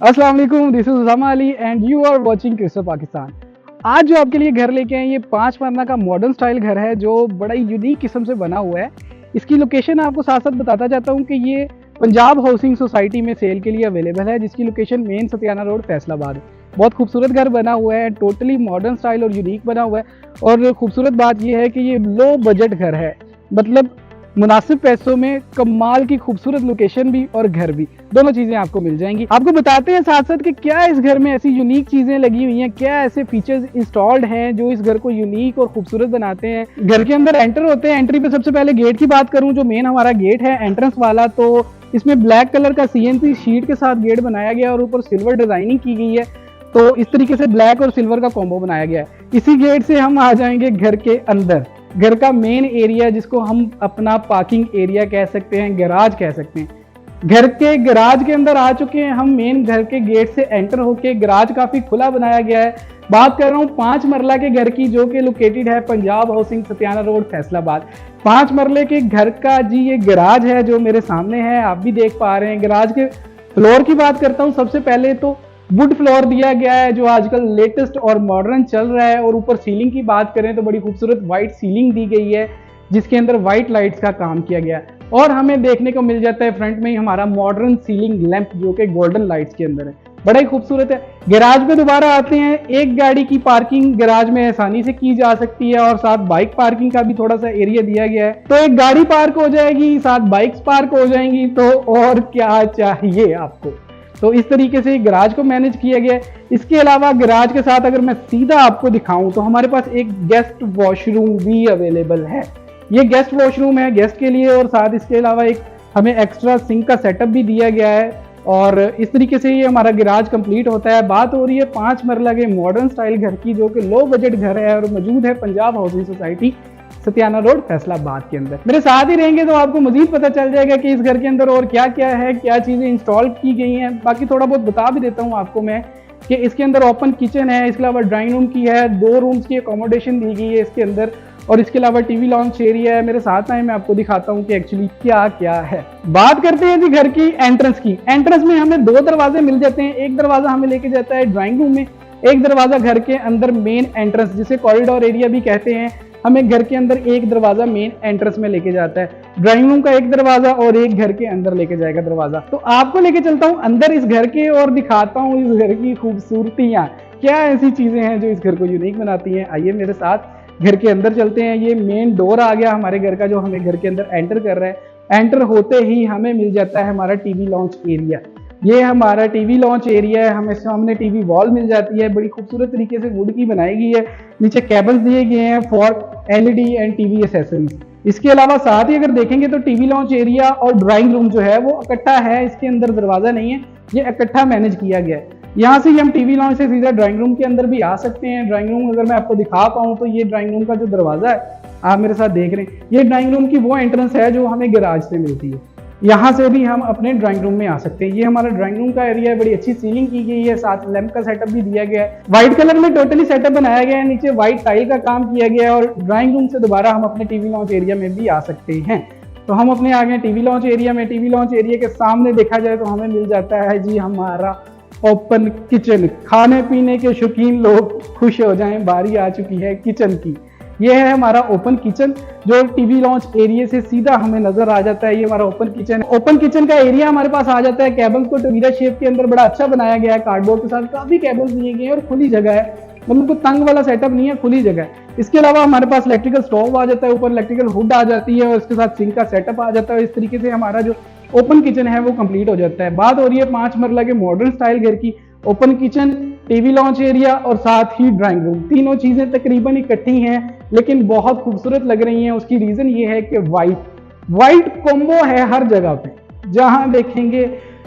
अस्सलाम वालेकुम, this is Usama Ali and you are watching Crystal Pakistan. आज जो आपके लिए घर लेके आए ये 5 मरला का मॉडर्न स्टाइल घर है जो बड़ा ही यूनिक किस्म से बना हुआ है। इसकी लोकेशन आपको साथ साथ बताता जाता हूँ कि ये पंजाब हाउसिंग सोसाइटी में सेल के लिए अवेलेबल है, जिसकी लोकेशन मेन सतियाना रोड फैसलाबाद है। बहुत खूबसूरत घर बना हुआ है, टोटली मॉडर्न स्टाइल और यूनिक बना हुआ है। और खूबसूरत बात यह है कि ये लो बजट घर है, मतलब मुनासिब पैसों में कमाल की खूबसूरत लोकेशन भी और घर भी, दोनों चीजें आपको मिल जाएंगी। आपको बताते हैं साथ साथ कि क्या इस घर में ऐसी यूनिक चीजें लगी हुई हैं, क्या ऐसे फीचर्स इंस्टॉल्ड हैं जो इस घर को यूनिक और खूबसूरत बनाते हैं। घर के अंदर एंटर होते हैं, एंट्री पे सबसे पहले गेट की बात करूं, जो मेन हमारा गेट है एंट्रेंस वाला, तो इसमें ब्लैक कलर का CNC शीट के साथ गेट बनाया गया और ऊपर सिल्वर डिजाइनिंग की गई है। तो इस तरीके से ब्लैक और सिल्वर का कॉम्बो बनाया गया है। इसी गेट से हम आ जाएंगे घर के अंदर, घर का मेन एरिया जिसको हम अपना पार्किंग एरिया कह सकते हैं, गैराज कह सकते हैं। घर के गैराज के अंदर आ चुके हैं हम। मेन घर के गेट से एंटर होके गैराज काफी खुला बनाया गया है। बात कर रहा हूँ 5 मरला के घर की, जो कि लोकेटेड है पंजाब हाउसिंग सतियाना रोड फैसलाबाद। 5 मरले के घर का जी ये गैराज है जो मेरे सामने है, आप भी देख पा रहे हैं। गैराज के फ्लोर की बात करता हूँ, सबसे पहले तो वुड फ्लोर दिया गया है जो आजकल लेटेस्ट और मॉडर्न चल रहा है। और ऊपर सीलिंग की बात करें तो बड़ी खूबसूरत व्हाइट सीलिंग दी गई है जिसके अंदर व्हाइट लाइट्स का काम किया गया है। और हमें देखने को मिल जाता है फ्रंट में ही हमारा मॉडर्न सीलिंग लैंप जो कि गोल्डन लाइट्स के अंदर है, बड़ा ही खूबसूरत है। गैराज पे दोबारा आते हैं। एक गाड़ी की पार्किंग गैराज में आसानी से की जा सकती है और साथ बाइक पार्किंग का भी थोड़ा सा एरिया दिया गया है। तो एक गाड़ी पार्क हो जाएगी, साथ बाइक्स पार्क हो जाएंगी, तो और क्या चाहिए आपको। तो इस तरीके से गैराज को मैनेज किया गया है। इसके अलावा गैराज के साथ अगर मैं सीधा आपको दिखाऊं तो हमारे पास एक गेस्ट वॉशरूम भी अवेलेबल है। ये गेस्ट वॉशरूम है गेस्ट के लिए, और साथ इसके अलावा एक हमें एक्स्ट्रा सिंक का सेटअप भी दिया गया है। और इस तरीके से ये हमारा गैराज कंप्लीट होता है। बात हो रही है 5 मरला के मॉडर्न स्टाइल घर की, जो कि लो बजट घर है और मौजूद है Punjab housing society Satiana road Faisalabad के अंदर। मेरे साथ ही रहेंगे तो आपको मजीद पता चल जाएगा कि इस घर के अंदर और क्या क्या है, क्या चीजें इंस्टॉल की गई हैं। बाकी थोड़ा बहुत बता भी देता हूँ आपको मैं कि इसके अंदर ओपन किचन है, इसके अलावा ड्राइंग रूम की है, 2 रूम्स की अकोमोडेशन दी गई है इसके अंदर, और इसके अलावा टीवी लॉन्च एरिया है। मेरे साथ आए, मैं आपको दिखाता हूँ कि एक्चुअली क्या क्या है। बात करते हैं जी घर की एंट्रेंस की। एंट्रेंस में हमें 2 दरवाजे मिल जाते हैं। एक दरवाजा हमें लेके जाता है ड्राइंग रूम में, एक दरवाजा घर के अंदर मेन एंट्रेंस जिसे कॉरिडोर एरिया भी कहते हैं, हमें घर के अंदर एक दरवाजा मेन एंट्रेंस में लेके जाता है। ड्राइंग रूम का एक दरवाजा और एक घर के अंदर लेके जाएगा दरवाजा। तो आपको लेके चलता हूं अंदर इस घर के और दिखाता हूं इस घर की खूबसूरतियां, क्या ऐसी चीजें हैं जो इस घर को यूनिक बनाती हैं। आइए मेरे साथ घर के अंदर चलते हैं। ये मेन डोर आ गया हमारे घर का जो हमें घर के अंदर एंटर कर रहा है। एंटर होते ही हमें मिल जाता है हमारा टीवी लॉन्च एरिया। ये हमारा टीवी लॉन्च एरिया है। हमें सामने टीवी वॉल मिल जाती है, बड़ी खूबसूरत तरीके से वुड की बनाई गई है। नीचे केबल्स दिए गए हैं for LED and TV accessories. इसके अलावा साथ ही अगर देखेंगे तो टीवी लॉन्च एरिया और ड्राइंग रूम जो है वो इकट्ठा है, इसके अंदर दरवाजा नहीं है, ये इकट्ठा मैनेज किया गया है। यहाँ से हम टीवी लॉन्च से सीधा ड्राइंग रूम के अंदर भी आ सकते हैं। ड्राइंग रूम अगर मैं आपको दिखा पाऊँ तो ये ड्राइंग रूम का जो दरवाजा है आप मेरे साथ देख रहे हैं, ये ड्राइंग रूम की वो एंट्रेंस है जो हमें गैराज से मिलती है। यहाँ से भी हम अपने ड्राइंग रूम में आ सकते हैं। ये हमारा ड्राइंग रूम का एरिया है, बड़ी अच्छी सीलिंग की गई है, साथ लैंप का सेटअप भी दिया गया है। व्हाइट कलर में टोटली सेटअप बनाया गया है, नीचे व्हाइट टाइल का काम किया गया है। और ड्राइंग रूम से दोबारा हम अपने टीवी लॉन्च एरिया में भी आ सकते हैं। तो हम अपने आ गए टीवी लॉन्च एरिया में। टीवी लॉन्च एरिया के सामने देखा जाए तो हमें मिल जाता है जी हमारा ओपन किचन। खाने पीने के शौकीन लोग खुश हो जाएं, बारी आ चुकी है किचन की। ये है हमारा ओपन किचन जो टीवी लॉन्च एरिया से सीधा हमें नजर आ जाता है। ये हमारा ओपन किचन है। ओपन किचन का एरिया हमारे पास आ जाता है। केबल्स को टवीरा शेप के अंदर बड़ा अच्छा बनाया गया है, कार्डबोर्ड के साथ काफी केबल्स दिए गए हैं और खुली जगह है, मतलब कोई तंग वाला सेटअप नहीं है, खुली जगह है। इसके अलावा हमारे पास इलेक्ट्रिकल स्टोव आ जाता है, ऊपर इलेक्ट्रिकल हुड आ जाती है और इसके साथ सिंक का सेटअप आ जाता है। इस तरीके से हमारा जो ओपन किचन है वो कंप्लीट हो जाता है। बात हो रही है 5 मरला के मॉडर्न स्टाइल घर की। Open kitchen, TV launch area और साथ ही ड्राइंग रूम, तीनों चीजें तकरीबन इकट्ठी हैं लेकिन बहुत खूबसूरत लग रही हैं। उसकी रीजन ये है कि व्हाइट कॉम्बो है हर जगह पे, जहां देखेंगे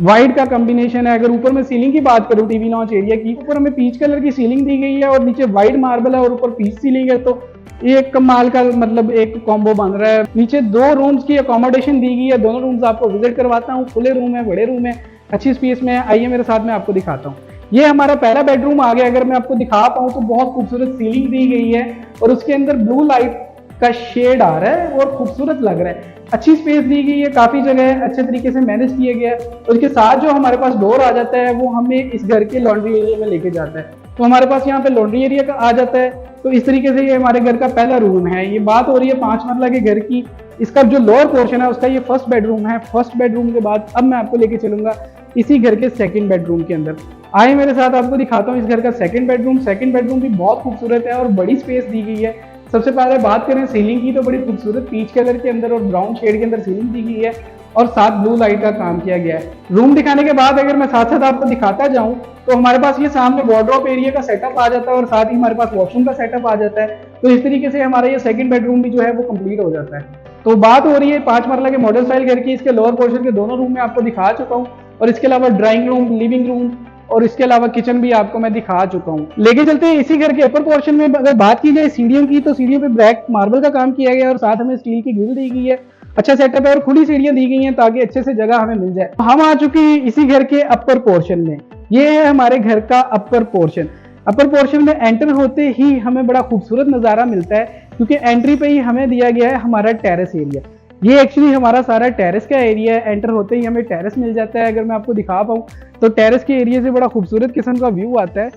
व्हाइट का कॉम्बिनेशन है। अगर ऊपर में सीलिंग की बात करूं टीवी लॉन्च एरिया की, ऊपर हमें पीच कलर की सीलिंग दी गई है और नीचे व्हाइट मार्बल है और ऊपर पीच सीलिंग है। तो ये कमाल का मतलब एक कॉम्बो बन रहा है। नीचे 2 रूम्स की अकोमोडेशन दी गई है, दोनों रूम्स आपको विजिट करवाता हूँ। खुले रूम है, बड़े रूम है, अच्छी स्पेस में है। आइए मेरे साथ में आपको दिखाता हूँ। ये हमारा पहला बेडरूम आ गया। अगर मैं आपको दिखा पाऊँ तो बहुत खूबसूरत सीलिंग दी गई है और उसके अंदर ब्लू लाइट का शेड आ रहा है और खूबसूरत लग रहा है। अच्छी स्पेस दी गई है, काफी जगह है, अच्छे तरीके से मैनेज किया गया है। और इसके साथ जो हमारे पास डोर आ जाता है वो हमें इस घर के लॉन्ड्री एरिया में लेके जाता है। तो हमारे पास यहाँ पे लॉन्ड्री एरिया का आ जाता है। तो इस तरीके से ये हमारे घर का पहला रूम है। ये बात हो रही है 5 मरला के घर की। इसका जो लोअर पोर्शन है उसका ये फर्स्ट बेडरूम है। फर्स्ट बेडरूम के बाद अब मैं आपको लेके चलूंगा इसी घर के सेकंड बेडरूम के अंदर। आए मेरे साथ, आपको दिखाता हूँ इस घर का सेकंड बेडरूम। सेकंड बेडरूम भी बहुत खूबसूरत है और बड़ी स्पेस दी गई है। सबसे पहले बात करें सीलिंग की, तो बड़ी खूबसूरत पीच कलर के अंदर और ब्राउन शेड के अंदर सीलिंग दी गई है और साथ ब्लू लाइट का काम किया गया है। रूम दिखाने के बाद अगर मैं साथ साथ आपको दिखाता जाऊं तो हमारे पास ये सामने वार्डरोब एरिया का सेटअप आ जाता है और साथ ही हमारे पास वॉशरूम का सेटअप आ जाता है। तो इस तरीके से हमारा ये सेकंड बेडरूम भी जो है वो कंप्लीट हो जाता है। तो बात हो रही है 5 मरला के मॉडल स्टाइल घर की। इसके लोअर पोर्शन के दोनों रूम में आपको दिखा चुका हूँ और इसके अलावा ड्राइंग रूम, लिविंग रूम और इसके अलावा किचन भी आपको मैं दिखा चुका हूँ। लेके चलते हैं इसी घर के अपर पोर्शन में। अगर बात की जाए सीढ़ियों की, तो सीढ़ियों पे ब्लैक मार्बल का काम किया गया है और साथ हमें स्टील की ग्रिल दी गई है। अच्छा सेटअप है और खुली सीढ़ियां दी गई हैं ताकि अच्छे से जगह हमें मिल जाए। हम आ चुके हैं इसी घर के अपर पोर्शन में। ये है हमारे घर का अपर पोर्शन। अपर पोर्शन में एंटर होते ही हमें बड़ा खूबसूरत नजारा मिलता है क्योंकि एंट्री पे ही हमें दिया गया है हमारा टेरेस एरिया। ये एक्चुअली हमारा सारा टेरेस का एरिया है। एंटर होते ही हमें टेरेस मिल जाता है। अगर मैं आपको दिखा पाऊँ तो टेरेस के एरिया से बड़ा खूबसूरत किस्म का व्यू आता है।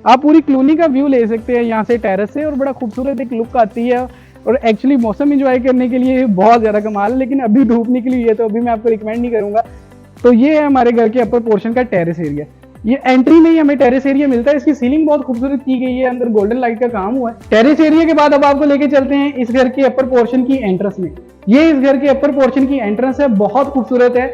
आप पूरी कॉलोनी का व्यू ले सकते हैं यहाँ से टेरेस से और बड़ा खूबसूरत एक लुक आती है। और एक्चुअली मौसम एंजॉय करने के लिए बहुत ज़्यादा कमाल है, लेकिन अभी धूप निकली हुई है तो अभी मैं आपको रिकमेंड नहीं करूँगा। तो ये है हमारे घर के अपर पोर्शन का टेरेस एरिया। ये एंट्री में ही हमें टेरेस एरिया मिलता है। इसकी सीलिंग बहुत खूबसूरत की गई है, अंदर गोल्डन लाइट का काम हुआ है। टेरेस एरिया के बाद अब आपको लेके चलते हैं इस घर के अपर पोर्शन की एंट्रेंस में। ये इस घर के अपर पोर्शन की एंट्रेंस है, बहुत खूबसूरत है।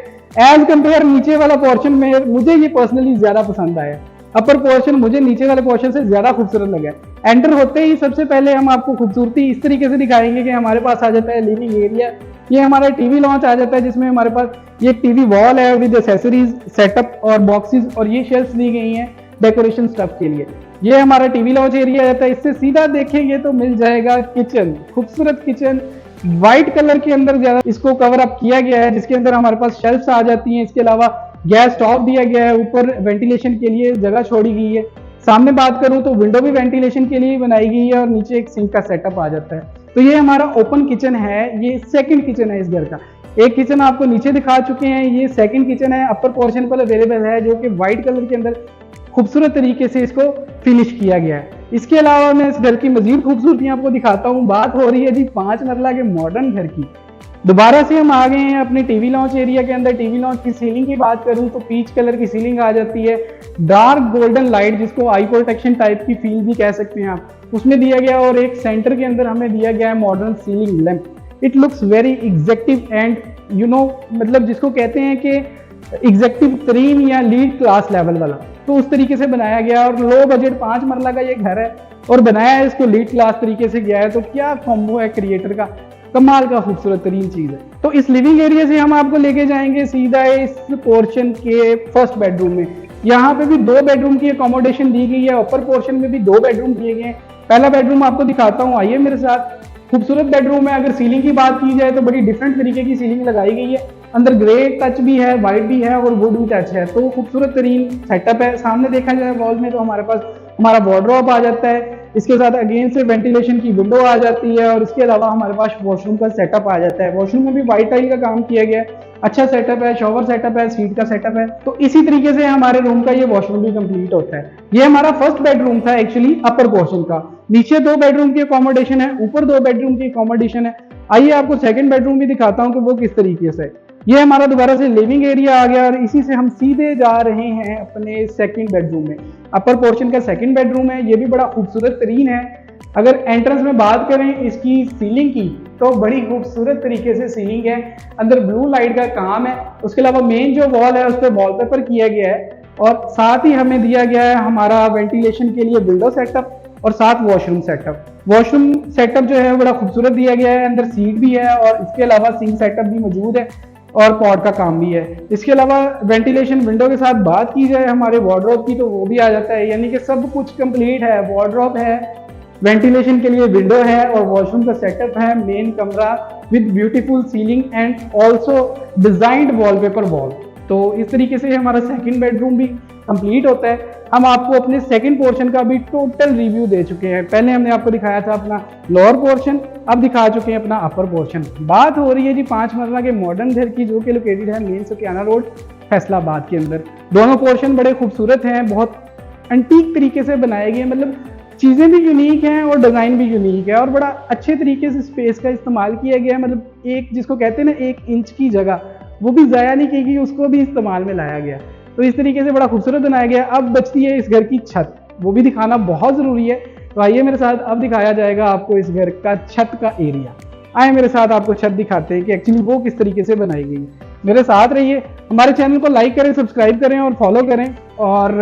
एज कंपेयर नीचे वाला पोर्शन में मुझे ये पर्सनली ज्यादा पसंद आया। अपर पोर्शन मुझे नीचे वाले पोर्शन से ज्यादा खूबसूरत लगा। एंटर होते ही सबसे पहले हम आपको खूबसूरती इस तरीके से दिखाएंगे कि हमारे पास आ जाता है लिविंग एरिया। ये हमारा टीवी लॉन्च आ जाता है जिसमें हमारे पास ये टीवी वॉल है विद एक्सेसरीज, सेटअप और बॉक्सेस और ये शेल्फ्स दी गई हैं डेकोरेशन स्टफ के लिए। ये हमारा टीवी लॉन्च एरिया रहता है। इससे सीधा देखेंगे तो मिल जाएगा किचन, खूबसूरत किचन व्हाइट कलर के अंदर ज्यादा इसको कवर अप किया गया है, जिसके अंदर हमारे पास शेल्फ्स आ जाती हैं। इसके अलावा गैस स्टॉप दिया गया है, ऊपर वेंटिलेशन के लिए जगह छोड़ी गई है। सामने बात करूं तो विंडो भी वेंटिलेशन के लिए बनाई गई है और नीचे एक सिंक का सेटअप आ जाता है। तो ये हमारा ओपन किचन है। ये सेकंड किचन है इस घर का। एक किचन आपको नीचे दिखा चुके हैं, ये सेकंड किचन है, अपर पोर्शन पर अवेलेबल है, जो कि व्हाइट कलर के अंदर खूबसूरत तरीके से इसको फिनिश किया गया है। इसके अलावा मैं इस घर की मजीद खूबसूरतियां आपको दिखाता हूँ। बात हो रही है जी 5 मरला के मॉडर्न घर की। दोबारा से हम आ गए हैं अपने टीवी लॉन्च एरिया के अंदर। टीवी लॉन्च की सीलिंग की बात करूं तो पीच कलर की सीलिंग आ जाती है। डार्क गोल्डन लाइट, जिसको आई प्रोटेक्शन टाइप की फील भी कह सकते हैं आप, उसमें दिया गया। और एक सेंटर के अंदर हमें दिया गया है modern ceiling lamp. It looks very executive and मतलब जिसको कहते हैं कि एग्जेक्टिव तरीन या लीड क्लास लेवल वाला, तो उस तरीके से बनाया गया। और लो बजट 5 मरला का ये घर है और बनाया है इसको लीड क्लास तरीके से गया है। तो क्या कॉम्बो है क्रिएटर का, कमाल का खूबसूरत तरीन चीज है। तो इस लिविंग एरिया से हम आपको लेके जाएंगे सीधा इस पोर्शन के फर्स्ट बेडरूम में। यहाँ पे भी 2 बेडरूम की अकोमोडेशन दी गई है। ऊपर पोर्शन में भी 2 बेडरूम दिए गए हैं। पहला बेडरूम आपको दिखाता हूँ, आइए मेरे साथ। खूबसूरत बेडरूम है। अगर सीलिंग की बात की जाए तो बड़ी डिफरेंट तरीके की सीलिंग लगाई गई है। अंदर ग्रे टच भी है, व्हाइट भी है और वुड भी टच है। तो खूबसूरत तरीन सेटअप है। सामने देखा जाए वॉल में तो हमारे पास हमारा वार्डरोब आ जाता है। इसके साथ अगेन से वेंटिलेशन की विंडो आ जाती है और इसके अलावा हमारे पास वॉशरूम का सेटअप आ जाता है। वॉशरूम में भी व्हाइट टाइल का काम किया गया है। अच्छा सेटअप है, शॉवर सेटअप है, सीट का सेटअप है। तो इसी तरीके से हमारे रूम का ये वॉशरूम भी कंप्लीट होता है। ये हमारा फर्स्ट बेडरूम था एक्चुअली अपर पोर्शन का। नीचे 2 बेडरूम की अकोमोडेशन है, ऊपर 2 बेडरूम की अकोमोडेशन है। आइए आपको सेकंड बेडरूम भी दिखाता हूँ कि वो किस तरीके से। ये हमारा दोबारा से लिविंग एरिया आ गया और इसी से हम सीधे जा रहे हैं अपने सेकंड बेडरूम में। अपर पोर्शन का सेकंड बेडरूम है। ये भी बड़ा खूबसूरत तरीन है। अगर एंट्रेंस में बात करें इसकी सीलिंग की तो बड़ी खूबसूरत तरीके से सीलिंग है। अंदर ब्लू लाइट का काम है। उसके अलावा मेन जो वॉल है उस पर वॉलपेपर किया गया है और साथ ही हमें दिया गया है हमारा वेंटिलेशन के लिए विंडो सेटअप और साथ वॉशरूम सेटअप। वॉशरूम सेटअप जो है बड़ा खूबसूरत दिया गया है। अंदर सीट भी है और इसके अलावा सिंक सेटअप भी मौजूद है और पॉट का काम भी है। इसके अलावा वेंटिलेशन विंडो के साथ बात की जाए हमारे वार्डरोब की तो वो भी आ जाता है। यानी कि सब कुछ कंप्लीट है। वार्डरोब है, वेंटिलेशन के लिए विंडो है और वॉशरूम का सेटअप है। मेन कमरा with beautiful ceiling and also designed wallpaper wall. तो इस तरीके से हमारा सेकंड बेडरूम भी कंप्लीट होता है, हम आपको अपने सेकंड पोर्शन का भी टोटल रिव्यू दे चुके हैं। पहले हमने आपको दिखाया था अपना लोअर पोर्शन, अब दिखा चुके हैं अपना अपर पोर्शन। बात हो रही है जी 5 मरला के मॉडर्न घर की, जो कि लोकेटेड है मेन सतियाना रोड फैसलाबाद के अंदर। दोनों पोर्शन बड़े खूबसूरत हैं, बहुत एंटीक तरीके से बनाए गए, मतलब चीज़ें भी यूनिक हैं और डिज़ाइन भी यूनिक है, और बड़ा अच्छे तरीके से स्पेस का इस्तेमाल किया गया है। मतलब एक जिसको कहते हैं ना 1 इंच की जगह वो भी ज़ाया नहीं की गई, उसको भी इस्तेमाल में लाया गया। तो इस तरीके से बड़ा खूबसूरत बनाया गया। अब बचती है इस घर की छत, वो भी दिखाना बहुत ज़रूरी है। तो आइए मेरे साथ, अब दिखाया जाएगा आपको इस घर का छत का एरिया। आए मेरे साथ आपको छत दिखाते हैं कि एक्चुअली वो किस तरीके से बनाई गई है। मेरे साथ रहिए, हमारे चैनल को लाइक करें, सब्सक्राइब करें और फॉलो करें, और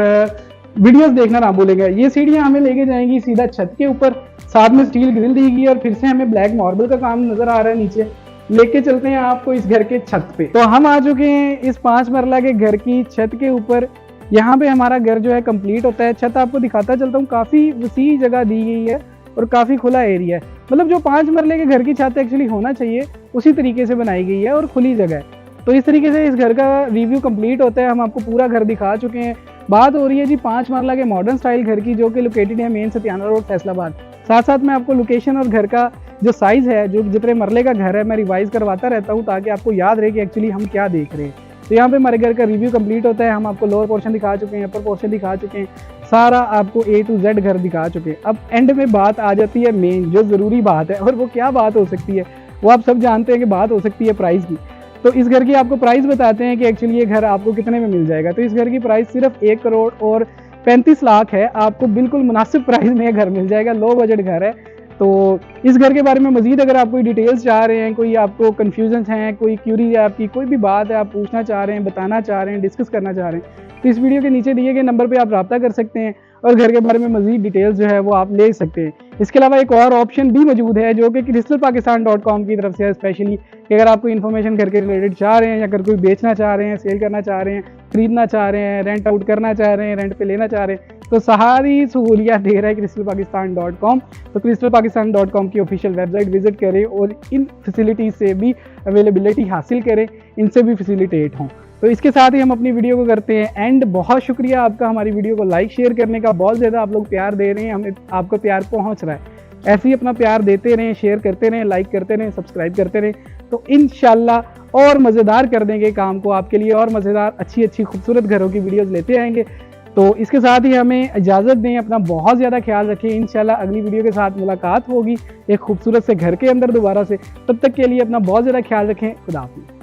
वीडियोस देखना ना भूलेगा। ये सीढ़ियाँ हमें लेके जाएंगी सीधा छत के ऊपर, साथ में स्टील ग्रिल दी गई, और फिर से हमें ब्लैक मार्बल का काम नजर आ रहा है नीचे। लेके चलते हैं आपको इस घर के छत पे। तो हम आ चुके हैं इस 5 मरला के घर की छत के ऊपर। यहाँ पे हमारा घर जो है कंप्लीट होता है। छत आपको दिखाता चलता हूँ, काफ़ी वसी जगह दी गई है और काफ़ी खुला एरिया है। मतलब जो 5 मरले के घर की छत एक्चुअली होना चाहिए उसी तरीके से बनाई गई है और खुली जगह है। तो इस तरीके से इस घर का रिव्यू कंप्लीट होता है। हम आपको पूरा घर दिखा चुके हैं। बात हो रही है जी 5 मरला के मॉडर्न स्टाइल घर की, जो कि लोकेटेड है मेन सतियाना रोड फैसलाबाद। साथ साथ मैं आपको लोकेशन और घर का जो साइज़ है, जो जितने मरले का घर है, मैं रिवाइज करवाता रहता हूँ ताकि आपको याद रहे कि एक्चुअली हम क्या देख रहे हैं। तो यहाँ पे हमारे घर का रिव्यू कंप्लीट होता है। हम आपको लोअर पोर्शन दिखा चुके हैं, अपर पोर्शन दिखा चुके हैं, सारा आपको A to Z घर दिखा चुके हैं। अब एंड में बात आ जाती है मेन, जो ज़रूरी बात है, और वो क्या बात हो सकती है वो आप सब जानते हैं कि बात हो सकती है प्राइस की। तो इस घर की आपको प्राइस बताते हैं कि एक्चुअली ये घर आपको कितने में मिल जाएगा। तो इस घर की प्राइस सिर्फ 1 करोड़ और 35 लाख है। आपको बिल्कुल मुनासिब प्राइस में ये घर मिल जाएगा, लो बजट घर है। तो इस घर के बारे में मजीद अगर आप कोई डिटेल्स चाह रहे हैं, कोई आपको कन्फ्यूजन हैं, कोई क्यूरी है आपकी, कोई भी बात है आप पूछना चाह रहे हैं, बताना चाह रहे हैं, डिस्कस करना चाह रहे हैं, तो इस वीडियो के नीचे दिए गए नंबर पे आप रब्ता कर सकते हैं और घर के बारे में मजीद डिटेल्स जो है वो आप ले सकते हैं। इसके अलावा एक और ऑप्शन भी मौजूद है जो कि crystalpakistan.com की तरफ से है स्पेशली, कि अगर आप कोई इन्फॉर्मेशन घर के रिलेटेड चाह रहे हैं, या अगर कोई बेचना चाह रहे हैं, सेल करना चाह रहे हैं, खरीदना चाह रहे हैं, रेंट आउट करना चाह रहे हैं, रेंट पे लेना चाह रहे हैं, तो सारी सहूलियत दे रहा है crystalpakistan.com। तो crystalpakistan.com की ऑफिशियल वेबसाइट विजिट करें और इन फैसिलिटीज़ से भी अवेलेबिलिटी हासिल करें, इनसे भी फैसिलिटेट हों। तो इसके साथ ही हम अपनी वीडियो को करते हैं एंड। बहुत शुक्रिया आपका हमारी वीडियो को लाइक शेयर करने का, बहुत ज़्यादा आप लोग प्यार दे रहे हैं, हमें आपका प्यार पहुंच रहा है। ऐसे ही अपना प्यार देते रहें, शेयर करते रहें, लाइक करते रहें, सब्सक्राइब करते रहें, तो इंशाल्लाह और मज़ेदार कर देंगे काम को आपके लिए, और मज़ेदार अच्छी अच्छी खूबसूरत घरों की वीडियोज़ लेते आएंगे। तो इसके साथ ही हमें इजाज़त दें, अपना बहुत ज़्यादा ख्याल रखें। इंशाल्लाह अगली वीडियो के साथ मुलाकात होगी एक खूबसूरत से घर के अंदर दोबारा से। तब तक के लिए अपना बहुत ज़्यादा ख्याल रखें। खुदा हाफ़िज़।